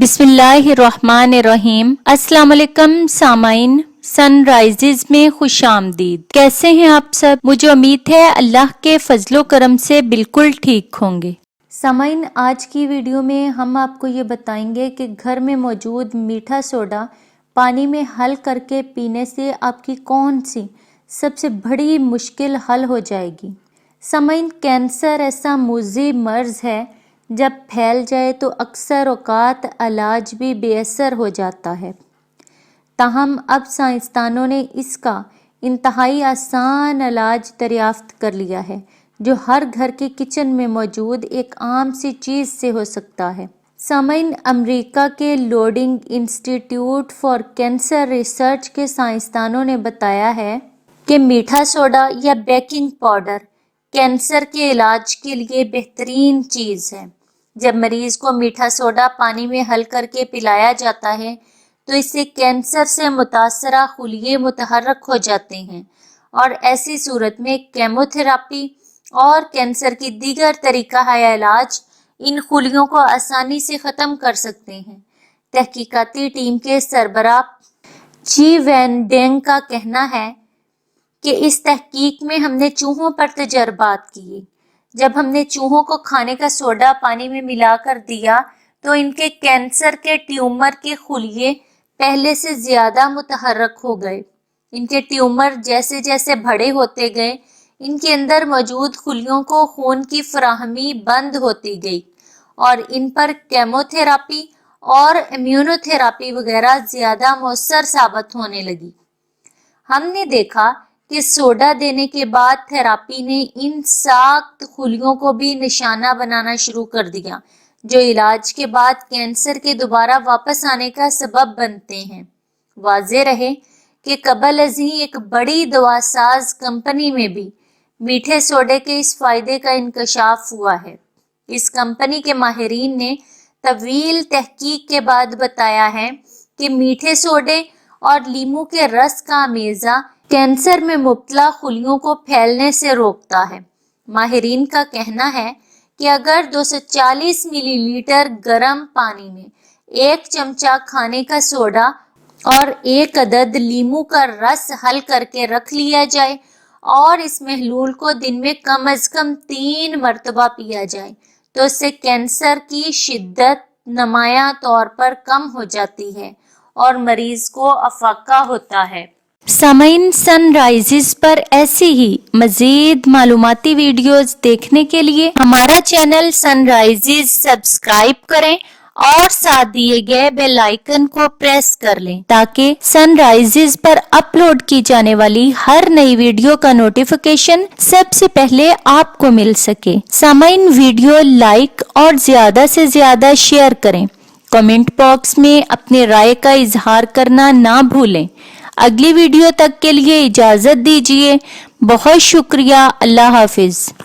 बिस्मिल्लाहिर्रहमानिर्रहीम। अस्सलाम वालेकुम सामाइन, सनराइजेज में खुश आमदीद। कैसे हैं आप सब? मुझे उम्मीद है अल्लाह के फजलो करम से बिल्कुल ठीक होंगे। सामाइन, आज की वीडियो में हम आपको ये बताएंगे कि घर में मौजूद मीठा सोडा पानी में हल करके पीने से आपकी कौन सी सबसे बड़ी मुश्किल हल हो जाएगी। सामाइन, कैंसर ऐसा मुज़ी मर्ज है जब फैल जाए तो अक्सर औकात इलाज भी बेअसर हो जाता है। ताहम अब साइंसदानों ने इसका इंतहाई आसान इलाज दरियाफ्त कर लिया है जो हर घर के किचन में मौजूद एक आम सी चीज़ से हो सकता है। सामाइन, अमेरिका के loading institute for cancer research के साइंसदानों ने बताया है कि मीठा सोडा या बेकिंग पाउडर कैंसर के इलाज के लिए बेहतरीन चीज़ है। जब मरीज को मीठा सोडा पानी में हल करके पिलाया जाता है तो इससे कैंसर से मुतासरा खुलिये मुतहर्रक हो जाते हैं और ऐसी सूरत में केमोथेरापी और कैंसर की दीगर तरीका है इलाज इन खुलियों को आसानी से ख़त्म कर सकते हैं। तहकीकाती टीम के सरबराह जी वैन डेंग का कहना है कि इस तहकीक में हमने चूहों पर तजर्बात किए। जब हमने चूहों को खाने का सोडा पानी में मिलाकर दिया तो इनके कैंसर के ट्यूमर के खुलिये पहले से ज़्यादा मुतहर्रक हो गए। इनके ट्यूमर जैसे जैसे बड़े होते गए इनके अंदर मौजूद खुलियों को खून की फराहमी बंद होती गई और इन पर केमोथेरापी और इम्यूनोथेरापी वगैरह ज़्यादा मौसर साबित होने लगी। हमने देखा कि सोडा देने के बाद थेरापी ने इन सख्त खुलियों को भी निशाना बनाना शुरू कर दिया जो इलाज के बाद कैंसर के दोबारा वापस आने का सबब बनते हैं। वाज़ेह रहे कि कबल अज़ी एक बड़ी दवासाज कंपनी में भी मीठे सोडे के इस फायदे का इंकशाफ हुआ है। इस कंपनी के माहिरीन ने तवील तहकीक के बाद बताया है कि मीठे सोडे और लीमू के रस का अमेज़ा कैंसर में मुब्तला खुलियों को फैलने से रोकता है। माहिरीन का कहना है कि अगर 240 मिलीलीटर गर्म पानी में 1 चमचा खाने का सोडा और 1 अदद लीमू का रस हल करके रख लिया जाए और इस महलूल को दिन में कम अज कम 3 मरतबा पिया जाए तो इससे कैंसर की शिद्दत नुमायां तौर पर कम हो जाती है और मरीज को अफाका होता है। सामाइन, सनराइजेस पर ऐसी ही मजीद मालूमाती वीडियोस देखने के लिए हमारा चैनल सनराइजेस सब्सक्राइब करें और साथ दिए गए बेल आइकन को प्रेस कर लें ताकि सनराइजेस पर अपलोड की जाने वाली हर नई वीडियो का नोटिफिकेशन सबसे पहले आपको मिल सके। सामाइन, वीडियो लाइक और ज्यादा से ज्यादा शेयर करें। कमेंट बॉक्स में अपने राय का इजहार करना ना भूलें। अगली वीडियो तक के लिए इजाजत दीजिए। बहुत शुक्रिया। अल्लाह हाफिज।